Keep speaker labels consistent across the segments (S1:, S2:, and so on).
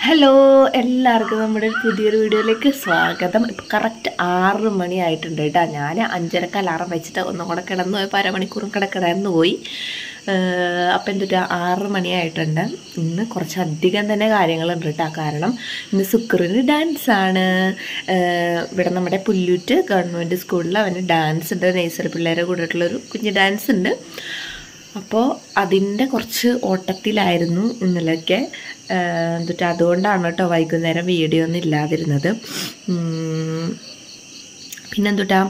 S1: Hello, എല്ലാവർക്കും നമ്മുടെ പുതിയൊരു വീഡിയോയിലേക്ക് സ്വാഗതം. ഇപ്പം കറക്റ്റ് 6 മണിയായിട്ടുണ്ട് കേട്ടോ. ഞാൻ 5:30 അലാറം വെച്ചിട്ട് ഒന്നും കൂടെ കിടന്നു പോയപ്പോൾ അരമണിക്കൂറും കിടന്നു പോയി. അപ്പം എന്തുട്ടാ 6 മണിയായിട്ടുണ്ട്. ഇന്ന് കുറച്ചധികം തന്നെ കാര്യങ്ങളുണ്ട് കേട്ടോ. കാരണം ഇന്ന് സുക്രന് ഡാൻസാണ്. ഇവിടെ നമ്മുടെ പുല്ലൂറ്റ് ഗവൺമെൻറ് സ്കൂളിൽ അവന് ഡാൻസ് ഉണ്ട്. നേഴ്സറി പിള്ളേരെ കൂടിയിട്ടുള്ളൊരു കുഞ്ഞ് ഡാൻസ് ഉണ്ട്. അപ്പോൾ അതിൻ്റെ കുറച്ച് ഓട്ടത്തിലായിരുന്നു ഇന്നലെയൊക്കെ. എന്നിട്ട് അതുകൊണ്ടാണ് കേട്ടോ വൈകുന്നേരം വീഡിയോ ഒന്നും ഇല്ലാതിരുന്നത്. പിന്നെന്തുട്ടാ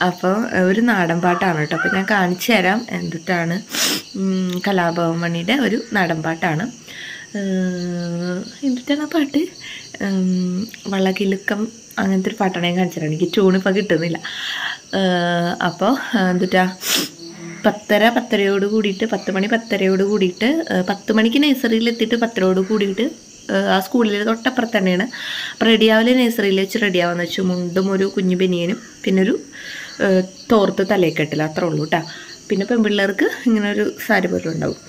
S1: അപ്പോൾ ഒരു നാടൻ പാട്ടാണ് കേട്ടോ. അപ്പോൾ ഞാൻ കാണിച്ചു തരാം എന്തുട്ടാണ്. കലാഭവൻ മണിയുടെ ഒരു നാടൻ പാട്ടാണ്. എന്തുട്ടാണ് ആ പാട്ട്? വളകിലുക്കം അങ്ങനത്തെ ഒരു പാട്ടാണ് ഞാൻ കാണിച്ചു തരാം. എനിക്ക് ട്യൂണിപ്പോൾ കിട്ടുന്നില്ല. അപ്പോൾ എന്തുട്ടാ 10:30 കൂടിയിട്ട് 10 മണി 10:30 കൂടിയിട്ട് 10 മണിക്ക് നഴ്സറിയിൽ എത്തിയിട്ട് 10:00 കൂടിയിട്ട് ആ സ്കൂളിൽ തൊട്ടപ്പുറത്ത് തന്നെയാണ്. അപ്പോൾ റെഡിയാവിലെ നഴ്സറിയിൽ വെച്ച് റെഡിയാവാന്ന് വെച്ചു. മുണ്ടും ഒരു കുഞ്ഞു ബനിയനും പിന്നെ ഒരു തോർത്ത് തലയെക്കെട്ടില്ല, അത്രേ ഉള്ളൂ കേട്ടോ. പിന്നെ പെൺപിള്ളേർക്ക് ഇങ്ങനെ ഒരു സാരി പോലും ഉണ്ടാവും.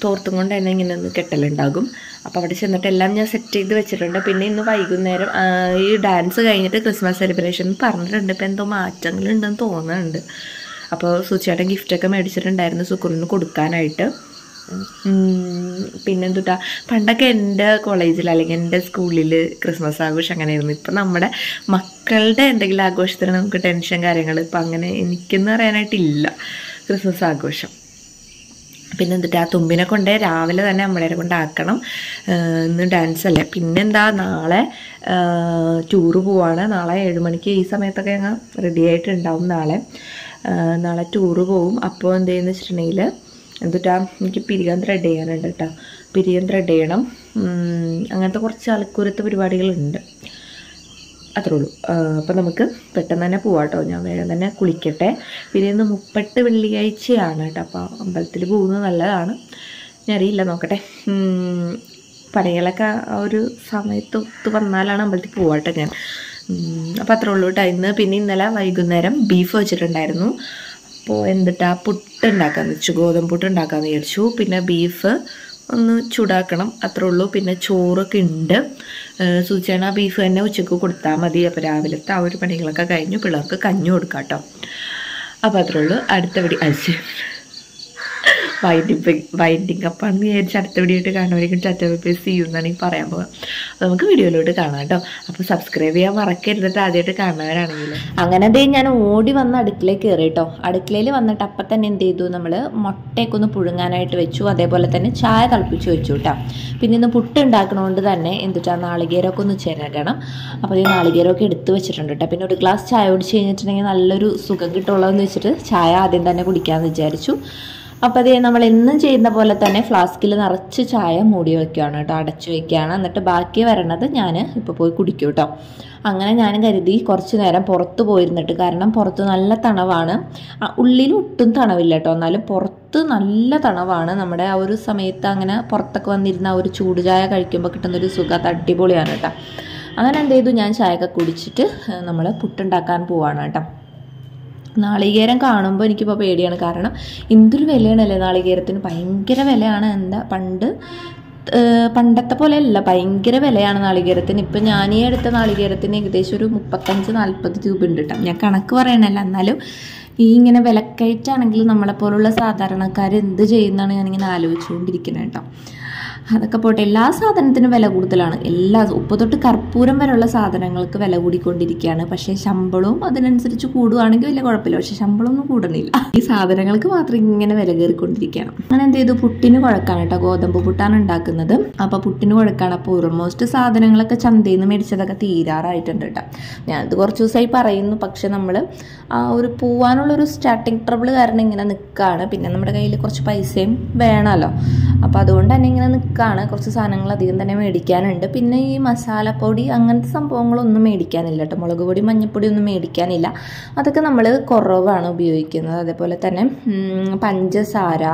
S1: തോർത്തും കൊണ്ട് തന്നെ ഇങ്ങനെ ഒന്ന് കെട്ടലുണ്ടാകും. അപ്പോൾ അവിടെ ചെന്നിട്ട് എല്ലാം ഞാൻ സെറ്റ് ചെയ്ത് വെച്ചിട്ടുണ്ട്. പിന്നെ ഇന്ന് വൈകുന്നേരം ഈ ഡാൻസ് കഴിഞ്ഞിട്ട് ക്രിസ്മസ് സെലിബ്രേഷൻ പറഞ്ഞിട്ടുണ്ട്. ഇപ്പോൾ എന്തോ മാറ്റങ്ങളുണ്ടെന്ന് തോന്നുന്നുണ്ട്. അപ്പോൾ സുചേട്ടൻ ഗിഫ്റ്റൊക്കെ മേടിച്ചിട്ടുണ്ടായിരുന്നു സുക്രന് കൊടുക്കാനായിട്ട്. പിന്നെന്തുട്ടാ പണ്ടൊക്കെ എൻ്റെ കോളേജിൽ അല്ലെങ്കിൽ എൻ്റെ സ്കൂളിൽ ക്രിസ്മസ് ആഘോഷം അങ്ങനെയായിരുന്നു. ഇപ്പം നമ്മുടെ മക്കളുടെ എന്തെങ്കിലും ആഘോഷത്തിന് നമുക്ക് ടെൻഷൻ കാര്യങ്ങൾ ഇപ്പം അങ്ങനെ എനിക്കെന്ന് പറയാനായിട്ടില്ല ക്രിസ്മസ് ആഘോഷം. പിന്നെന്തുട്ടാ തുമ്പിനെ കൊണ്ട് രാവിലെ തന്നെ അമ്മളേരെ കൊണ്ടാക്കണം. ഇന്ന് ഡാൻസ് അല്ലേ. പിന്നെന്താ നാളെ ടൂറ് പോവാണ്. നാളെ 7 മണിക്ക് ഈ സമയത്തൊക്കെ ഞങ്ങൾ റെഡി ആയിട്ടുണ്ടാവും. നാളെ ടൂറ് പോവും. അപ്പോൾ എന്ത് ചെയ്യുന്ന വെച്ചിട്ടുണ്ടെങ്കിൽ എന്തുട്ടാ എനിക്ക് പിരിയാൻ ത്രെഡ് ചെയ്യാനുണ്ട് കേട്ടോ. പിരിയാൻ ത്രെഡ് ചെയ്യണം. അങ്ങനത്തെ കുറച്ച് അലക്കൂരത്തെ പരിപാടികളുണ്ട്. അത്രേ ഉള്ളൂ. അപ്പോൾ നമുക്ക് പെട്ടെന്ന് തന്നെ പോവാം കേട്ടോ. ഞാൻ വേഗം തന്നെ കുളിക്കട്ടെ. പിന്നെ ഇന്ന് 30 വെള്ളിയാഴ്ചയാണ് കേട്ടോ. അപ്പോൾ അമ്പലത്തിൽ പോകുന്നത് നല്ലതാണ്. ഞാൻ അറിയില്ല, നോക്കട്ടെ. പണികളൊക്കെ ആ ഒരു സമയത്ത് ഒത്തു വന്നാലാണ് അമ്പലത്തിൽ പോവാട്ടെ ഞാൻ. അപ്പോൾ അത്രേ ഉള്ളൂ കേട്ടോ. പിന്നെ ഇന്നലെ വൈകുന്നേരം ബീഫ് വെച്ചിട്ടുണ്ടായിരുന്നു. അപ്പോൾ എന്തിട്ടാ പുട്ട് ഉണ്ടാക്കാമെന്ന് വെച്ചു. ഗോതമ്പ് പുട്ട് ഉണ്ടാക്കാമെന്ന് വിചാരിച്ചു. പിന്നെ ബീഫ് ഒന്ന് ചൂടാക്കണം, അത്രേ ഉള്ളൂ. പിന്നെ ചോറൊക്കെ ഉണ്ട്. സൂചിച്ചാണ് ആ ബീഫ് തന്നെ ഉച്ചക്ക് കൊടുത്താൽ മതി. അപ്പോൾ രാവിലത്തെ ആ ഒരു പണികളൊക്കെ കഴിഞ്ഞു പിള്ളേർക്ക് കഞ്ഞി കൊടുക്കാം കേട്ടോ. അപ്പോൾ അത്രേ ഉള്ളൂ. അടുത്ത വീഡിയോ വൈൻഡിങ് അപ്പാന്ന് വിചാരിച്ച് അടുത്ത വീഡിയോ ആയിട്ട് കാണുമായിരിക്കും. ചാറ്റ ചെയ്യുന്നതാണ് ഈ പറയാൻ പോകാം. നമുക്ക് വീഡിയോയിലോട്ട് കാണാം കേട്ടോ. അപ്പോൾ സബ്സ്ക്രൈബ് ചെയ്യാൻ മറക്കരുതിട്ട് ആദ്യമായിട്ട് കാണുന്നവരാണെങ്കിൽ. അങ്ങനെ അതേ ഞാൻ ഓടി വന്ന് അടുക്കളയിൽ കയറി കേട്ടോ. അടുക്കളയിൽ വന്നിട്ട് അപ്പം തന്നെ എന്ത് ചെയ്തു, നമ്മൾ മുട്ടയൊക്കെ ഒന്ന് പുഴുങ്ങാനായിട്ട് വെച്ചു. അതേപോലെ തന്നെ ചായ തിളപ്പിച്ച് വെച്ചു കേട്ടോ. പിന്നെ ഇന്ന് പുട്ട് ഉണ്ടാക്കണോണ്ട് തന്നെ എന്തുട്ടാ നാളികേരമൊക്കെ ഒന്ന് ചിരകണം. അപ്പോൾ ഈ നാളികേരമൊക്കെ എടുത്ത് വെച്ചിട്ടുണ്ട് കേട്ടോ. പിന്നെ ഒരു ഗ്ലാസ് ചായ കുടിച്ച് കഴിഞ്ഞിട്ടുണ്ടെങ്കിൽ നല്ലൊരു സുഖം കിട്ടുള്ളതെന്ന് വെച്ചിട്ട് ചായ ആദ്യം തന്നെ കുടിക്കാമെന്ന് വിചാരിച്ചു. അപ്പോൾ അതേ നമ്മൾ എന്നും ചെയ്യുന്ന പോലെ തന്നെ ഫ്ലാസ്കിൽ നിറച്ച് ചായ മൂടി വയ്ക്കുകയാണ് കേട്ടോ, അടച്ചു വയ്ക്കുകയാണ്. എന്നിട്ട് ബാക്കി വരണത് ഞാൻ ഇപ്പോൾ പോയി കുടിക്കും കേട്ടോ. അങ്ങനെ ഞാൻ കരുതി കുറച്ച് നേരം പുറത്ത് പോയിരുന്നിട്ട്, കാരണം പുറത്ത് നല്ല തണവാണ്. ഉള്ളിൽ ഒട്ടും തണവില്ല കേട്ടോ, എന്നാലും പുറത്ത് നല്ല തണവാണ്. നമ്മുടെ ആ ഒരു സമയത്ത് അങ്ങനെ പുറത്തൊക്കെ വന്നിരുന്ന ആ ഒരു ചൂട് ചായ കഴിക്കുമ്പോൾ കിട്ടുന്നൊരു സുഖം അടിപൊളിയാണ് കേട്ടോ. അങ്ങനെ എന്ത് ചെയ്തു, ഞാൻ ചായയൊക്കെ കുടിച്ചിട്ട് നമ്മൾ പുട്ടുണ്ടാക്കാൻ പോവാണ് കേട്ടോ. നാളികേരം കാണുമ്പോൾ എനിക്കിപ്പോൾ പേടിയാണ്. കാരണം എന്തൊരു വിലയാണല്ലേ നാളികേരത്തിന്, ഭയങ്കര വിലയാണ്. എന്താ പണ്ടത്തെ പോലെ അല്ല, ഭയങ്കര വിലയാണ് നാളികേരത്തിന്. ഇപ്പം ഞാനീ എടുത്ത നാളികേരത്തിന് ഏകദേശം ഒരു 35-40 രൂപ ഉണ്ട് കേട്ടോ. ഞാൻ കണക്ക് പറയണല്ല, എന്നാലും ഈ ഇങ്ങനെ വിലക്കയറ്റാണെങ്കിൽ നമ്മളെപ്പോലുള്ള സാധാരണക്കാർ എന്ത് ചെയ്യുന്നതാണ് ഞാനിങ്ങനെ ആലോചിച്ചുകൊണ്ടിരിക്കുന്നത് കേട്ടോ. അതൊക്കെ പോട്ടെ, എല്ലാ സാധനത്തിനും വില കൂടുതലാണ്. ഉപ്പ് തൊട്ട് കർപ്പൂരം വരെയുള്ള സാധനങ്ങൾക്ക് വില കൂടിക്കൊണ്ടിരിക്കുകയാണ്. പക്ഷേ ശമ്പളവും അതിനനുസരിച്ച് കൂടുകയാണെങ്കിൽ വലിയ കുഴപ്പമില്ല. പക്ഷേ ശമ്പളമൊന്നും കൂടണില്ല. ഈ സാധനങ്ങൾക്ക് മാത്രം ഇങ്ങനെ വില കയറിക്കൊണ്ടിരിക്കുകയാണ്. അങ്ങനെ എന്ത് ചെയ്തു, പുട്ടിന് കുഴക്കാണ് കേട്ടോ. ഗോതമ്പ് പുട്ടാണ് ഉണ്ടാക്കുന്നത്. അപ്പോൾ പുട്ടിന് കുഴക്കാണ്. അപ്പോൾ ഓൾമോസ്റ്റ് സാധനങ്ങളൊക്കെ ചന്തയിൽ നിന്ന് മേടിച്ചതൊക്കെ തീരാറായിട്ടുണ്ട് കേട്ടോ. ഞാനത് കുറച്ച് ദിവസമായി പറയുന്നു. പക്ഷെ നമ്മൾ ആ ഒരു പോവാനുള്ളൊരു സ്റ്റാർട്ടിങ് ട്രബിൾ കാരണം ഇങ്ങനെ നിൽക്കുകയാണ്. പിന്നെ നമ്മുടെ കയ്യിൽ കുറച്ച് പൈസയും വേണമല്ലോ. അപ്പോൾ അതുകൊണ്ട് തന്നെ ഇങ്ങനെ നിൽക്കുകയാണ്. കുറച്ച് സാധനങ്ങൾ അധികം തന്നെ മേടിക്കാനുണ്ട്. പിന്നെ ഈ മസാലപ്പൊടി അങ്ങനത്തെ സംഭവങ്ങളൊന്നും മേടിക്കാനില്ല കേട്ടോ. മുളക് പൊടി മഞ്ഞൾപ്പൊടി ഒന്നും മേടിക്കാനില്ല. അതൊക്കെ നമ്മൾ കുറവാണ് ഉപയോഗിക്കുന്നത്. അതേപോലെ തന്നെ പഞ്ചസാര,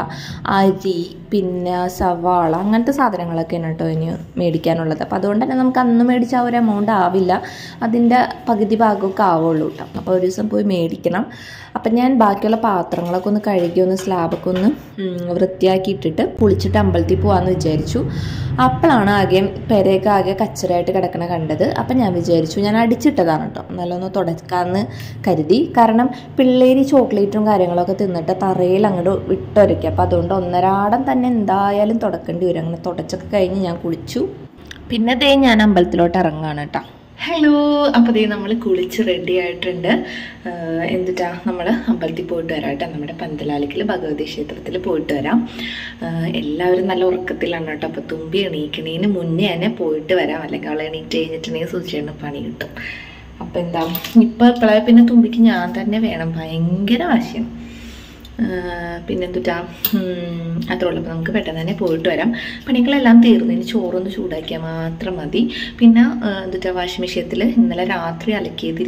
S1: അരി, പിന്നെ സവാള, അങ്ങനത്തെ സാധനങ്ങളൊക്കെയാണ് കേട്ടോ ഇനി മേടിക്കാനുള്ളത്. അപ്പോൾ അതുകൊണ്ട് തന്നെ നമുക്ക് അന്ന് മേടിച്ച ആ ഒരു എമൗണ്ട് ആവില്ല, അതിൻ്റെ പകുതി ഭാഗമൊക്കെ ആവുള്ളൂ കേട്ടോ. അപ്പോൾ ഒരു ദിവസം പോയി മേടിക്കണം. അപ്പം ഞാൻ ബാക്കിയുള്ള പാത്രങ്ങളൊക്കെ ഒന്ന് കഴുകി ഒന്ന് സ്ലാബൊക്കെ ഒന്ന് വൃത്തിയാക്കിയിട്ടിട്ട് കുളിച്ചിട്ട് അമ്പലത്തിൽ പോകാമെന്ന് വിചാരിച്ചു. അപ്പോഴാണ് പെരയൊക്കെ ആകെ കച്ചറായിട്ട് കിടക്കണ കണ്ടത്. അപ്പം ഞാൻ വിചാരിച്ചു, ഞാൻ അടിച്ചിട്ടതാണ് കേട്ടോ, നല്ലൊന്ന് തുടക്കാമെന്ന് കരുതി. കാരണം പിള്ളേര് ചോക്ലേറ്റും കാര്യങ്ങളൊക്കെ തിന്നിട്ട് തറയിൽ അങ്ങോട്ട് വിട്ടൊരയ്ക്കുക. അപ്പോൾ അതുകൊണ്ട് ഒന്നരാടം തന്നെ എന്തായാലും തുടക്കേണ്ടി വരും. അങ്ങനെ തുടച്ചൊക്കെ കഴിഞ്ഞ് ഞാൻ കുളിച്ചു. പിന്നെ ഞാൻ അമ്പലത്തിലോട്ട് ഇറങ്ങുകയാണ് കേട്ടോ. ഹലോ, അപ്പോൾ നമ്മൾ കുളിച്ച് റെഡി ആയിട്ടുണ്ട്. എന്നിട്ടാ നമ്മൾ അമ്പലത്തിൽ പോയിട്ട് വരാം കേട്ടോ. നമ്മുടെ പന്തലാലിക്കൽ ഭഗവതി ക്ഷേത്രത്തിൽ പോയിട്ട് വരാം. എല്ലാവരും നല്ല ഉറക്കത്തിലാണ് കേട്ടോ. അപ്പോൾ തുമ്പി എണീക്കണേന് മുന്നേ തന്നെ പോയിട്ട് വരാം, അല്ലെങ്കിൽ അവളെ എണീറ്റ് കഴിഞ്ഞിട്ടുണ്ടെങ്കിൽ സൂചിച്ചേണ്ട പണി കിട്ടും. അപ്പോൾ ഇപ്പോഴേ പിന്നെ തുമ്പിക്ക് ഞാൻ തന്നെ വേണം, ഭയങ്കര വാശിയാണ്. പിന്നെന്തുട്ടാ അത്രേ ഉള്ളൂ. അപ്പോൾ നമുക്ക് പെട്ടെന്ന് തന്നെ പോയിട്ട് വരാം. പണികളെല്ലാം തീർന്നു, ഇനി ചോറൊന്ന് ചൂടാക്കിയാൽ മാത്രം മതി. പിന്നെ വാഷിംഗ് മെഷീനിൽ ഇന്നലെ രാത്രി അലക്കിയത്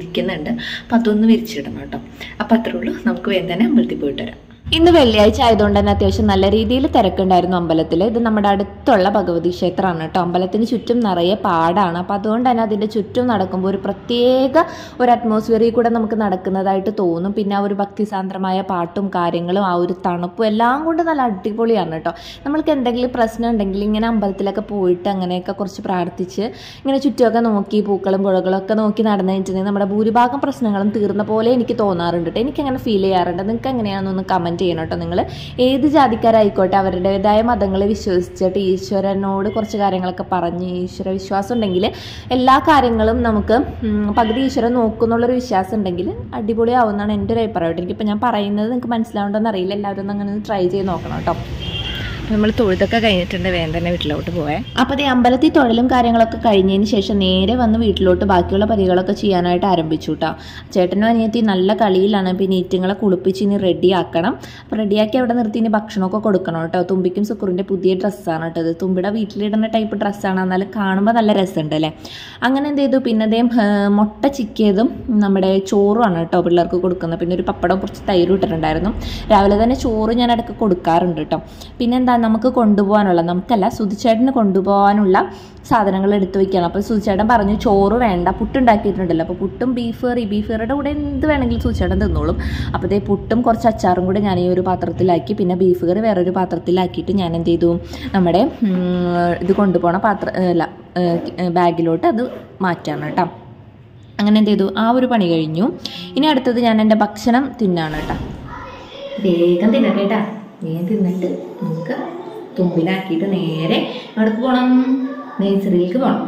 S1: ഇരിക്കുന്നുണ്ട്. അപ്പോൾ അതൊന്ന് വിരിച്ചിടണം കേട്ടോ. അപ്പോൾ അത്രേ ഉള്ളൂ, നമുക്ക് വേഗം തന്നെ അമ്പലത്തിൽ പോയിട്ട് വരാം. ഇന്ന് വെള്ളിയാഴ്ച ആയതുകൊണ്ട് തന്നെ അത്യാവശ്യം നല്ല രീതിയിൽ തിരക്കുണ്ടായിരുന്നു അമ്പലത്തിൽ. ഇത് നമ്മുടെ അടുത്തുള്ള ഭഗവതി ക്ഷേത്രമാണ് കേട്ടോ. അമ്പലത്തിന് ചുറ്റും നിറയെ പാടാണ്. അപ്പോൾ അതുകൊണ്ട് തന്നെ അതിൻ്റെ ചുറ്റും നടക്കുമ്പോൾ ഒരു പ്രത്യേക ഒരു അറ്റ്മോസ്ഫിയറിൽ കൂടെ നമുക്ക് നടക്കുന്നതായിട്ട് തോന്നും. പിന്നെ ആ ഒരു ഭക്തിസാന്ദ്രമായ പാട്ടും കാര്യങ്ങളും ആ ഒരു തണുപ്പും എല്ലാം കൊണ്ട് നല്ല അടിപൊളിയാണ് കേട്ടോ. നമ്മൾക്ക് എന്തെങ്കിലും പ്രശ്നം ഉണ്ടെങ്കിൽ ഇങ്ങനെ അമ്പലത്തിലൊക്കെ പോയിട്ട് അങ്ങനെയൊക്കെ കുറച്ച് പ്രാർത്ഥിച്ച് ഇങ്ങനെ ചുറ്റുമൊക്കെ നോക്കി പൂക്കളും പുഴകളും ഒക്കെ നോക്കി നടന്നു കഴിഞ്ഞിട്ടുണ്ടെങ്കിൽ നമ്മുടെ ഭൂരിഭാഗം പ്രശ്നങ്ങളും തീർന്ന പോലെ എനിക്ക് തോന്നാറുണ്ട് കേട്ടോ. എനിക്കങ്ങനെ ഫീൽ ചെയ്യാറുണ്ട്. നിങ്ങൾക്ക് എങ്ങനെയാണെന്നൊന്ന് കമൻറ്റ് ചെയ്യണം കേട്ടോ. നിങ്ങൾ ഏത് ജാതിക്കാരായിക്കോട്ടെ അവരുടേതായ മതങ്ങളെ വിശ്വസിച്ചിട്ട് ഈശ്വരനോട് കുറച്ച് കാര്യങ്ങളൊക്കെ പറഞ്ഞ് ഈശ്വര വിശ്വാസം ഉണ്ടെങ്കിൽ എല്ലാ കാര്യങ്ങളും നമുക്ക് പകുതി ഈശ്വരൻ നോക്കുന്നുള്ളൊരു വിശ്വാസം ഉണ്ടെങ്കിൽ അടിപൊളിയാവുമെന്നാണ് എൻ്റെ ഒരു അഭിപ്രായം. എനിക്കിപ്പോൾ ഞാൻ പറയുന്നത് നിങ്ങൾക്ക് മനസ്സിലാവുണ്ടോയെന്ന് അറിയില്ല. എല്ലാവരും ഒന്ന് അങ്ങനെ ട്രൈ ചെയ്ത് നോക്കണം കേട്ടോ. നമ്മൾ തൊഴുതൊക്കെ കഴിഞ്ഞിട്ടുണ്ട്, വേഗം തന്നെ വീട്ടിലോട്ട് പോവേ. അപ്പോൾ ഈ അമ്പലത്തിൽ തൊഴിലും കാര്യങ്ങളൊക്കെ കഴിഞ്ഞതിന് ശേഷം നേരെ വന്ന് വീട്ടിലോട്ട് ബാക്കിയുള്ള പരികളൊക്കെ ചെയ്യാനായിട്ട് ആരംഭിച്ചു കേട്ടോ. ചേട്ടനും അനിയത്തി നല്ല കളിയിലാണ്. പിന്നെ ഈറ്റുങ്ങളെ കുളിപ്പിച്ച് ഇനി റെഡിയാക്കണം. അപ്പോൾ റെഡിയാക്കി അവിടെ നിർത്തി ഇനി ഭക്ഷണമൊക്കെ കൊടുക്കണം കേട്ടോ. തുമ്പിക്കും സുക്കുറിൻ്റെ പുതിയ ഡ്രസ്സാണ് കേട്ടോ. ഇത് തുമ്പിയുടെ വീട്ടിലിടുന്ന ടൈപ്പ് ഡ്രസ്സാണ്, എന്നാലും കാണുമ്പോൾ നല്ല രസമുണ്ട് അല്ലേ. അങ്ങനെ എന്ത് ചെയ്തു, പിന്നെ മുട്ട ചിക്കിയതും നമ്മുടെ ചോറുമാണ് കേട്ടോ പിള്ളേർക്ക് കൊടുക്കുന്നത്. പിന്നെ ഒരു പപ്പടം കുറച്ച് തൈരും ഇട്ടിട്ടുണ്ടായിരുന്നു. രാവിലെ തന്നെ ചോറ് ഞാൻ ഇടയ്ക്ക് കൊടുക്കാറുണ്ട് കേട്ടോ. പിന്നെന്താ നമുക്ക് കൊണ്ടുപോകാനുള്ള, നമുക്കല്ല സുധിച്ചേട്ടന് കൊണ്ടുപോകാനുള്ള സാധനങ്ങൾ എടുത്തു വയ്ക്കണം. അപ്പോൾ സുധിച്ചേട്ടൻ പറഞ്ഞു ചോറ് വേണ്ട, പുട്ടുണ്ടാക്കിയിട്ടുണ്ടല്ലോ. അപ്പോൾ പുട്ടും ബീഫ് കറിയുടെ കൂടെ എന്ത് വേണമെങ്കിലും സുധിച്ചേട്ടൻ തിന്നോളും. അപ്പോൾ പുട്ടും കുറച്ച് അച്ചാറും കൂടെ ഞാൻ ഈ ഒരു പാത്രത്തിലാക്കി, പിന്നെ ബീഫ് കറി വേറൊരു പാത്രത്തിലാക്കിയിട്ട് ഞാൻ എന്ത് ചെയ്തു, നമ്മുടെ ഇത് കൊണ്ടുപോകണ ബാഗിലോട്ട് അത് മാറ്റാണ് കേട്ടോ. അങ്ങനെ എന്ത് ചെയ്തു, ആ ഒരു പണി കഴിഞ്ഞു. ഇനി അടുത്തത് ഞാൻ എൻ്റെ ഭക്ഷണം തിന്നാണ് കേട്ടോ. വേഗം തിന്നട്ടെ കേട്ടാ. വേഗം തിന്നിട്ട് നമുക്ക് തുമ്പിലാക്കിയിട്ട് നേരെ അവിടെ പോകണം, നേഴ്സറിയിലേക്ക് പോകണം.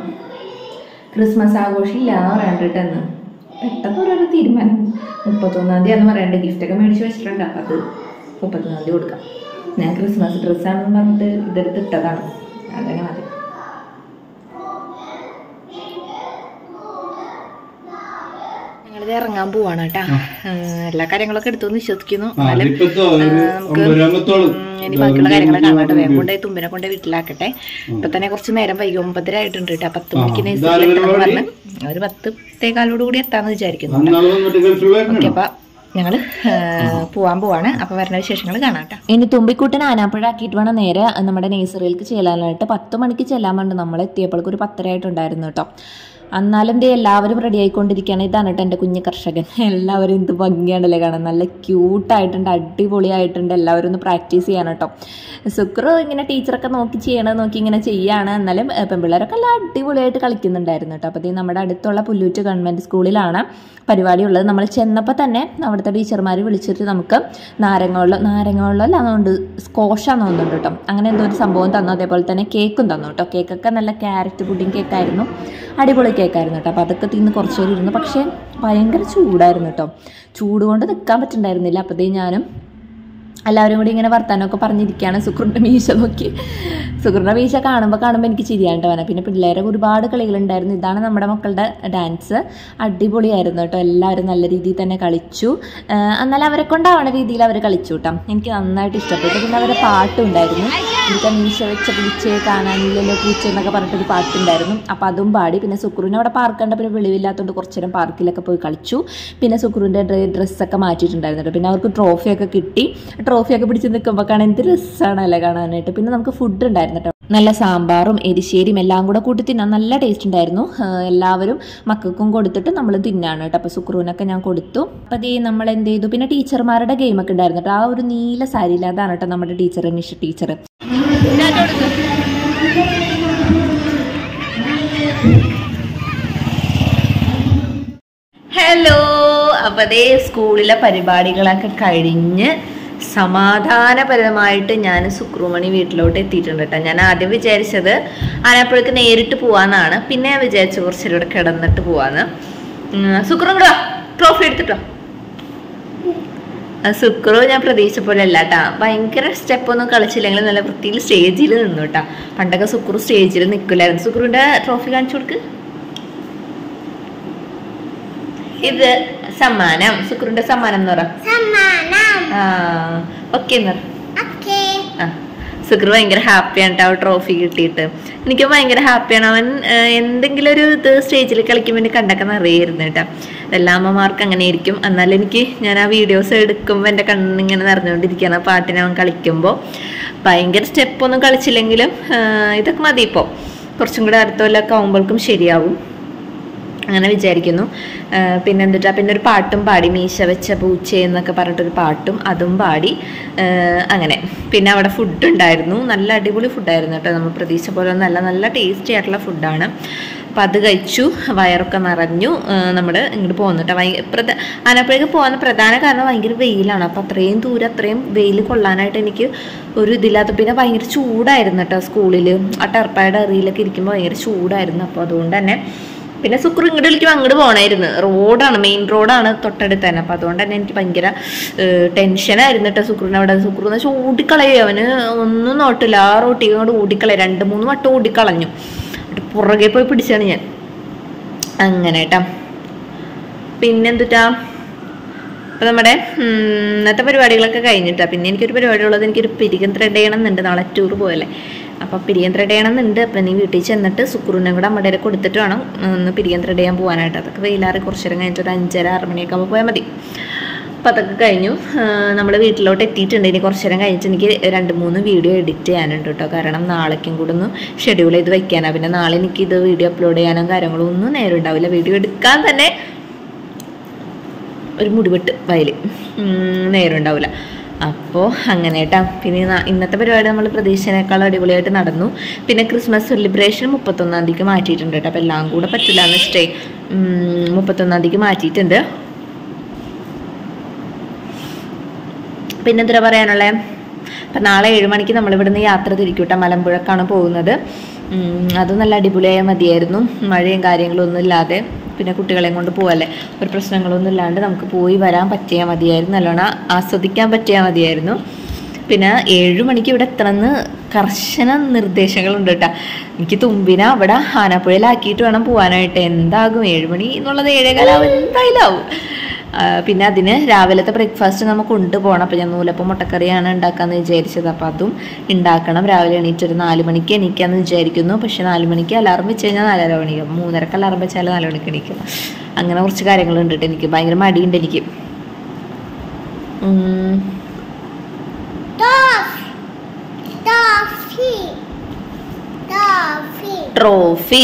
S1: ക്രിസ്മസ് ആഘോഷമില്ല പറയണ്ടിട്ടെന്ന് പെട്ടെന്ന് ഓരോരോ തീരുമാനം. 31-ാം തീയതി എന്ന് പറയണ്ടേ, ഗിഫ്റ്റൊക്കെ മേടിച്ച് വെച്ചിട്ടുണ്ട്. അപ്പം അത് 31-ാം തീയതി കൊടുക്കാം. ഞാൻ ക്രിസ്മസ് ഡ്രസ്സാണെന്ന് പറഞ്ഞിട്ട് ഇതെടുത്ത് ഇട്ടതാണ്, അതങ്ങനെ മതി. ഞങ്ങളിത് ഇറങ്ങാൻ പോവാണ് കേട്ടാ. എല്ലാ കാര്യങ്ങളൊക്കെ എടുത്തു വിശ്വസിക്കുന്നു. ഇനി ബാക്കിയുള്ള കാര്യങ്ങളെ കാണട്ടെ. വേഗം കൊണ്ടേ തുമ്പിനെ കൊണ്ടേ വീട്ടിലാക്കട്ടെ. ഇപ്പൊ തന്നെ കുറച്ച് നേരം വൈകി, 9:30 ആയിട്ടുണ്ട് കേട്ടോ. 10 മണിക്ക് നേഴ്സറിയിലെത്തണം പറഞ്ഞ് ഒരു 10:15 കൂടി എത്താന്ന് വിചാരിക്കുന്നു. ഓക്കെ, അപ്പൊ ഞങ്ങള് പോവാൻ പോവാണ്. അപ്പൊ വരുന്ന വിശേഷങ്ങൾ കാണാട്ടോ. ഇനി തുമ്പിക്കൂട്ടൻ ആനാപ്പുഴ ആക്കിയിട്ട് വേണം നേരെ നമ്മുടെ നേഴ്സറിയിലേക്ക് ചെല്ലാനായിട്ട്. 10 മണിക്ക് ചെല്ലാൻ വേണ്ടി നമ്മൾ എത്തിയപ്പോഴേക്കും ഒരു 10:30 ആയിട്ടുണ്ടായിരുന്നു കേട്ടോ. എന്നാലും എല്ലാവരും റെഡി ആയിക്കൊണ്ടിരിക്കുകയാണ്. ഇതാണ് കേട്ടോ എൻ്റെ കുഞ്ഞു കർഷകൻ. എല്ലാവരും എന്ത് ഭംഗിയാണല്ലേ കാണാൻ, നല്ല ക്യൂട്ടായിട്ടുണ്ട്, അടിപൊളിയായിട്ടുണ്ട്. എല്ലാവരും ഒന്ന് പ്രാക്ടീസ് ചെയ്യണം കേട്ടോ. സുക്രു ഇങ്ങനെ ടീച്ചറൊക്കെ നോക്കി നോക്കി ഇങ്ങനെ ചെയ്യാണ്. എന്നാലും പെൺപിള്ളേരൊക്കെ എല്ലാം അടിപൊളിയായിട്ട് കളിക്കുന്നുണ്ടായിരുന്നു കേട്ടോ. അപ്പോൾ നമ്മുടെ അടുത്തുള്ള പുല്ലൂറ്റ് ഗവൺമെൻറ് സ്കൂളിലാണ് പരിപാടി ഉള്ളത്. നമ്മൾ ചെന്നപ്പോൾ തന്നെ അവിടുത്തെ ടീച്ചർമാർ വിളിച്ചിട്ട് നമുക്ക് നാരങ്ങവെള്ളം അതുകൊണ്ട് സ്കോഷാന്ന് തോന്നുന്നുണ്ട് കേട്ടോ. അങ്ങനെ എന്തോ ഒരു സംഭവം തന്നു. അതേപോലെ തന്നെ കേക്കും തന്നു കേട്ടോ. കേക്കൊക്കെ നല്ല ക്യാരറ്റ് പുഡിങ് കേക്കായിരുന്നു, അടിപൊളി കേക്കായിരുന്നു കേട്ടോ. അപ്പോൾ അതൊക്കെ തിന്ന് കുറച്ച് പേര് ഇരുന്നു. പക്ഷേ ഭയങ്കര ചൂടായിരുന്നു കേട്ടോ. ചൂട് കൊണ്ട് നിൽക്കാൻ പറ്റുന്നുണ്ടായിരുന്നില്ല. അപ്പോഴത്തേക്കും ഞാനും എല്ലാവരും കൂടി ഇങ്ങനെ വർത്താനമൊക്കെ പറഞ്ഞിരിക്കുകയാണ്. സുക്രുൻ്റെ മീശ നോക്കി, സുക്രുൻ്റെ മീശ കാണുമ്പോൾ എനിക്ക് ചിരിയാണ്ട് വേണം. പിന്നെ പിള്ളേരെ ഒരുപാട് കളികളുണ്ടായിരുന്നു. ഇതാണ് നമ്മുടെ മക്കളുടെ ഡാൻസ്, അടിപൊളിയായിരുന്നു കേട്ടോ. എല്ലാവരും നല്ല രീതിയിൽ തന്നെ കളിച്ചു. എന്നാൽ അവരെ കൊണ്ടാവണ രീതിയിൽ അവർ കളിച്ചു കേട്ടോ. എനിക്ക് നന്നായിട്ട് ഇഷ്ടപ്പെട്ടു. പിന്നെ അവരുടെ പാട്ടും ഉണ്ടായിരുന്നു.
S2: എനിക്ക് മീശ വെച്ച പൂച്ചയെ കാണാനില്ലല്ലോ പൂച്ച എന്നൊക്കെ പറഞ്ഞിട്ടൊരു പാട്ടുണ്ടായിരുന്നു. അപ്പോൾ അതും പാടി. പിന്നെ സുക്രൂനെ അവിടെ പാർക്ക് കണ്ടപ്പോൾ വെളിവില്ലാത്തതുകൊണ്ട് കുറച്ച് നേരം പാർക്കിലൊക്കെ പോയി കളിച്ചു. പിന്നെ സുക്രൂൻ്റെ ഡ്രസ്സൊക്കെ മാറ്റിയിട്ടുണ്ടായിരുന്നു. പിന്നെ അവർക്ക് ട്രോഫിയൊക്കെ കിട്ടി. ട്രോഫിയൊക്കെ പിടിച്ച് നിൽക്കുമ്പോൾ കാണാൻ എന്ത് രസമാണല്ലേ കാണാനായിട്ട്. പിന്നെ നമുക്ക് ഫുഡ് ഉണ്ടായിരുന്നു കേട്ടോ. നല്ല സാമ്പാറും എരിശ്ശേരിയും എല്ലാം കൂടെ കൂട്ടി തിന്നാൻ നല്ല ടേസ്റ്റ് ഉണ്ടായിരുന്നു. എല്ലാവരും മക്കൾക്കും കൊടുത്തിട്ട് നമ്മൾ തിന്നാണ് കേട്ടോ. അപ്പോൾ സുക്രൂനൊക്കെ ഞാൻ കൊടുത്തു. അപ്പോൾ അതേ നമ്മൾ എന്ത് ചെയ്തു, പിന്നെ ടീച്ചർമാരുടെ ഗെയിമൊക്കെ ഉണ്ടായിരുന്നു കേട്ടോ. ആ ഒരു നീല സാരിയിൽ അതാണ് കേട്ടോ നമ്മുടെ ടീച്ചർ, നിഷ ടീച്ചർ.
S1: ഹലോ. അപ്പോൾ അതേ സ്കൂളിലെ പരിപാടികളൊക്കെ കഴിഞ്ഞ് സമാധാനപരമായിട്ട് ഞാൻ സുക്രുമണി വീട്ടിലോട്ട് എത്തിയിട്ടുണ്ട് കേട്ടോ. ഞാൻ ആദ്യം വിചാരിച്ചത് ആനപ്പുഴക്ക് നേരിട്ട് പോവാന്നാണ്. പിന്നെ ഞാൻ വിചാരിച്ചു കുറച്ചിലൂടെ കിടന്നിട്ട് പോവാന്ന്. സുക്രു കൂടെ ട്രോഫി എടുത്തിട്ടോ. സുക്രു ഞാൻ പ്രതീക്ഷിച്ച പോലെ അല്ല കേട്ടാ. ഭയങ്കര സ്റ്റെപ്പൊന്നും കളിച്ചില്ലെങ്കിൽ നല്ല വൃത്തിയിൽ സ്റ്റേജിൽ നിന്നു കേട്ടാ. പണ്ടൊക്കെ സുക്രു സ്റ്റേജിൽ നിൽക്കില്ലായിരുന്നു. സുക്രുവിന്റെ ട്രോഫി കാണിച്ചു കൊടുക്ക്. ഇത് സമ്മാനം, സുക്രുവിന്റെ സമ്മാനം എന്ന് പറ. ഓക്കെ എന്ന് പറ. സുക്രു ഭയങ്കര ഹാപ്പിയാണ് കേട്ടോ ട്രോഫി കിട്ടിയിട്ട്. എനിക്ക് ഭയങ്കര ഹാപ്പിയാണ്. അവൻ എന്തെങ്കിലും ഒരു ഇത് സ്റ്റേജിൽ കളിക്കുമ്പോൾ എനിക്ക് കണ്ടൊക്കെ നിറയായിരുന്നു കേട്ടോ. എല്ലാ അമ്മമാർക്ക് അങ്ങനെ ആയിരിക്കും. എന്നാലും എനിക്ക് ഞാൻ ആ വീഡിയോസ് എടുക്കുമ്പോൾ എൻ്റെ കണ്ണിങ്ങനെ നിറഞ്ഞുകൊണ്ടിരിക്കുകയാണ്. ആ പാട്ടിനെ അവൻ കളിക്കുമ്പോൾ ഭയങ്കര സ്റ്റെപ്പൊന്നും കളിച്ചില്ലെങ്കിലും ഇതൊക്കെ മതി. ഇപ്പോൾ കുറച്ചും കൂടെ അടുത്ത കൊല്ലമൊക്കെ ആകുമ്പോഴേക്കും ശരിയാവും അങ്ങനെ വിചാരിക്കുന്നു. പിന്നെ എന്തിട്ടാ, പിന്നെ ഒരു പാട്ടും പാടി, മീശ വെച്ച പൂച്ച എന്നൊക്കെ പറഞ്ഞിട്ടൊരു പാട്ടും അതും പാടി. അങ്ങനെ പിന്നെ അവിടെ ഫുഡ് ഉണ്ടായിരുന്നു. നല്ല അടിപൊളി ഫുഡായിരുന്നു കേട്ടോ. നമ്മൾ പ്രതീക്ഷിച്ച പോലെ നല്ല നല്ല ടേസ്റ്റി ആയിട്ടുള്ള ഫുഡാണ്. അപ്പം അത് കഴിച്ചു, വയറൊക്കെ നിറഞ്ഞു. നമ്മൾ ഇങ്ങോട്ട് പോകുന്നു കേട്ടോ. ആനപ്പുഴയ്ക്ക് പോകാൻ പ്രധാന കാരണം ഭയങ്കര വെയിലാണ്. അപ്പം അത്രയും ദൂരം അത്രയും വെയിൽ കൊള്ളാനായിട്ട് എനിക്ക് ഒരു ഇതില്ലാത്ത. പിന്നെ ഭയങ്കര ചൂടായിരുന്നു കേട്ടോ സ്കൂളിൽ. ആ ടെർപ്പായുടെ എറിയിലൊക്കെ ഇരിക്കുമ്പോൾ ഭയങ്കര ചൂടായിരുന്നു. അപ്പോൾ അതുകൊണ്ട് തന്നെ പിന്നെ സുക്രു ഇങ്ങോട്ട് വിളിക്കുമ്പോൾ അങ്ങോട്ട് പോകണമായിരുന്നു. റോഡാണ്, മെയിൻ റോഡാണ് തൊട്ടടുത്ത് തന്നെ. അപ്പം അതുകൊണ്ട് തന്നെ എനിക്ക് ഭയങ്കര ടെൻഷനായിരുന്നു കേട്ടോ സുക്രുവിനെ. അവിടെ സുക്രു എന്ന് വെച്ചാൽ ഓടിക്കളയും. അവന് ഒന്നും നോട്ടില്ല. ആ റോട്ടിൽ കൊണ്ട് ഓടിക്കളയും. 2-3 വട്ടം ഓടിക്കളഞ്ഞു. പുറകെ പോയി പിടിച്ചാണ് ഞാൻ. അങ്ങനെ കേട്ടാ. പിന്നെന്തുട്ടാ, അപ്പം നമ്മുടെ ഇന്നത്തെ പരിപാടികളൊക്കെ കഴിഞ്ഞിട്ടാ. പിന്നെ എനിക്കൊരു പരിപാടി ഉള്ളത്, എനിക്കൊരു പിരികം ത്രെഡ് ചെയ്യണം എന്നുണ്ട്. നാളെ ടൂർ പോയല്ലേ. അപ്പം പിരിയം ത്രെഡ് ചെയ്യണം എന്നുണ്ട്. അപ്പം നീ വീട്ടിൽ ചെന്നിട്ട് സുക്രുവിനെ കൂടെ അമ്മയുടെ കൊടുത്തിട്ട് വേണം ഒന്ന് പിരിയം ത്രെഡ് ചെയ്യാൻ പോകാനായിട്ട്. അതൊക്കെ വെയിലാറി കുറച്ച് നേരം കഴിഞ്ഞിട്ട് ഒരു 5:30-6 മണിയൊക്കെ ആകുമ്പോൾ പോയാൽ മതി. അപ്പം അതൊക്കെ കഴിഞ്ഞു. നമ്മൾ വീട്ടിലോട്ട് എത്തിയിട്ടുണ്ട്. ഇനി കുറച്ച് നേരം കഴിഞ്ഞിട്ട് എനിക്ക് 2-3 വീഡിയോ എഡിറ്റ് ചെയ്യാനുണ്ട് കേട്ടോ. കാരണം നാളേക്കും കൂടെ ഒന്ന് ഷെഡ്യൂൾ ചെയ്ത് വയ്ക്കാനാണ്. പിന്നെ നാളെ എനിക്കിത് വീഡിയോ അപ്ലോഡ് ചെയ്യാനും കാര്യങ്ങളും ഒന്നും നേരം ഉണ്ടാവില്ല. വീഡിയോ എടുക്കാൻ തന്നെ ഒരു മുടിവെട്ട് വയൽ നേരം ഉണ്ടാവില്ല. അപ്പോൾ അങ്ങനെ കേട്ടോ. പിന്നെ ഇന്നത്തെ പരിപാടി നമ്മൾ പ്രതീക്ഷനേക്കാളും അടിപൊളിയായിട്ട് നടന്നു. പിന്നെ ക്രിസ്മസ് സെലിബ്രേഷൻ 31-ാം തീയതിക്ക് മാറ്റിയിട്ടുണ്ട് കേട്ടോ. അപ്പോൾ എല്ലാം കൂടെ പറ്റില്ല എന്ന് വെച്ചിട്ടേ 31-ാം തീയതിക്ക് മാറ്റിയിട്ടുണ്ട്. പിന്നെ എന്താ പറയാനുള്ളത്, അപ്പം നാളെ 7 മണിക്ക് നമ്മളിവിടുന്ന് യാത്ര തിരിക്കും കേട്ടോ. മലമ്പുഴക്കാണ് പോകുന്നത്. അത് നല്ല അടിപൊളിയായാൽ മതിയായിരുന്നു. മഴയും കാര്യങ്ങളും ഒന്നും ഇല്ലാതെ. പിന്നെ കുട്ടികളെയും കൊണ്ട് പോവല്ലേ, ഒരു പ്രശ്നങ്ങളൊന്നും ഇല്ലാണ്ട് നമുക്ക് പോയി വരാൻ പറ്റിയാൽ മതിയായിരുന്നു. നല്ലോണം ആസ്വദിക്കാൻ പറ്റിയാൽ മതിയായിരുന്നു. പിന്നെ 7 മണിക്ക് ഇവിടെ എത്തണമെന്ന് കർശന നിർദ്ദേശങ്ങളുണ്ട് കേട്ടോ. എനിക്ക് തുമ്പിനെ അവിടെ ആനപ്പുഴയിലാക്കിയിട്ട് വേണം പോകാനായിട്ട്. എന്താകും 7 മണി എന്നുള്ളത് 7:15 എന്തായാലും ആവും. പിന്നെ അതിന് രാവിലത്തെ ബ്രേക്ക്ഫാസ്റ്റ് നമുക്ക് കൊണ്ടുപോകണം. അപ്പോൾ ഞാൻ നൂലപ്പം മുട്ടക്കറിയാണ് ഉണ്ടാക്കാമെന്ന് വിചാരിച്ചത്. അപ്പോൾ അതും ഉണ്ടാക്കണം. രാവിലെ എണീറ്റൊരു 4 മണിക്ക് എണീക്കാമെന്ന് വിചാരിക്കുന്നു. പക്ഷേ 4 മണിക്ക് അലാറം വെച്ച് കഴിഞ്ഞാൽ 4:30 മണിക്കും. 3:30 അലാറം വെച്ചാൽ 4 മണിക്ക് എണീക്കും. അങ്ങനെ കുറച്ച് കാര്യങ്ങളുണ്ട് കേട്ടോ. എനിക്ക് ഭയങ്കര മടിയുണ്ട് എനിക്ക്. ട്രോഫി.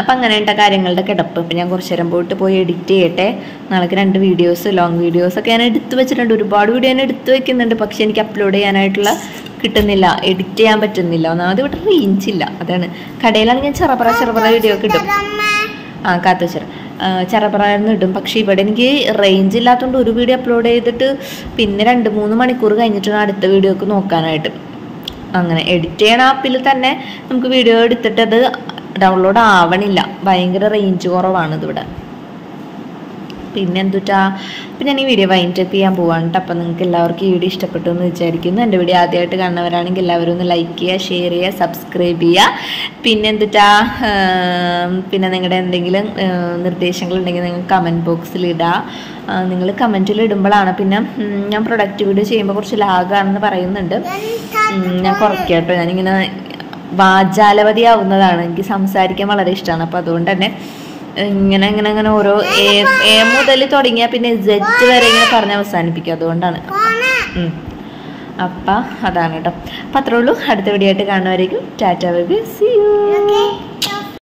S1: അപ്പം അങ്ങനെയുള്ള കാര്യങ്ങളുടെ കിടപ്പ്. ഇപ്പം ഞാൻ കുറച്ച് നേരം പോയി എഡിറ്റ് ചെയ്യട്ടെ. നാളേക്ക് 2 വീഡിയോസ്, ലോങ് വീഡിയോസൊക്കെ ഞാൻ എടുത്ത് വെച്ചിട്ടുണ്ട്. ഒരുപാട് വീഡിയോ ഞാൻ എടുത്ത് വെക്കുന്നുണ്ട്. പക്ഷെ എനിക്ക് അപ്ലോഡ് ചെയ്യാനായിട്ടുള്ള കിട്ടുന്നില്ല, എഡിറ്റ് ചെയ്യാൻ പറ്റുന്നില്ല. ഒന്നാമത് ഇവിടെ റേഞ്ച് ഇല്ല. അതാണ്. കടയിലാണെങ്കിൽ ചെറപ്പറ വീഡിയോ ഒക്കെ ഇടും. കാത്തുവെച്ചറ ചെറപ്പറായിരുന്നു ഇടും. പക്ഷെ ഇവിടെ എനിക്ക് റേഞ്ച് ഇല്ലാത്തതുകൊണ്ട് ഒരു വീഡിയോ അപ്ലോഡ് ചെയ്തിട്ട് പിന്നെ 2-3 മണിക്കൂർ കഴിഞ്ഞിട്ടാണ് അടുത്ത വീഡിയോക്ക് നോക്കാനായിട്ട്. അങ്ങനെ എഡിറ്റ് ചെയ്യണ ആപ്പിൽ തന്നെ നമുക്ക് വീഡിയോ എടുത്തിട്ട് അത് ഡൗൺലോഡ് ആവണില്ല. ഭയങ്കര റേഞ്ച് കുറവാണ് ഇതിവിടെ. പിന്നെ എന്തുട്ടാ, അപ്പം ഞാൻ ഈ വീഡിയോ വൈൻഡപ്പ് ചെയ്യാൻ പോവാണ് കേട്ടോ. അപ്പം നിങ്ങൾക്ക് എല്ലാവർക്കും ഈ വീഡിയോ ഇഷ്ടപ്പെട്ടു എന്ന് വിചാരിക്കുന്നു. എൻ്റെ വീഡിയോ ആദ്യമായിട്ട് കാണുന്നവരാണെങ്കിൽ എല്ലാവരും ഒന്ന് ലൈക്ക് ചെയ്യുക, ഷെയർ ചെയ്യുക, സബ്സ്ക്രൈബ് ചെയ്യുക. പിന്നെ എന്തുട്ടാ, പിന്നെ നിങ്ങളുടെ എന്തെങ്കിലും നിർദ്ദേശങ്ങളുണ്ടെങ്കിൽ നിങ്ങൾ കമൻറ്റ് ബോക്സിൽ ഇടുക. നിങ്ങൾ കമൻറ്റിൽ ഇടുമ്പോഴാണ്. പിന്നെ ഞാൻ പ്രൊഡക്റ്റ് വീഡിയോ ചെയ്യുമ്പോൾ കുറച്ച് ലാഗാണെന്ന് പറയുന്നുണ്ട്. ഞാൻ കുറയ്ക്കാം കേട്ടോ. ഞാനിങ്ങനെ വാചാലവതിയാവുന്നതാണ്, എനിക്ക് സംസാരിക്കാൻ വളരെ ഇഷ്ടമാണ്. അപ്പോൾ അതുകൊണ്ട് തന്നെ ഇങ്ങനെ ഓരോ എ മുതൽ തുടങ്ങിയാൽ പിന്നെ സെറ്റ് വരെ ഇങ്ങനെ പറഞ്ഞ് അവസാനിപ്പിക്കും. അതുകൊണ്ടാണ്. അപ്പം അതാണ് കേട്ടോ. അപ്പം അത്രേ ഉള്ളൂ. അടുത്ത വീഡിയോ ആയിട്ട് കാണുന്നവരേക്കും tata bye bye, see U.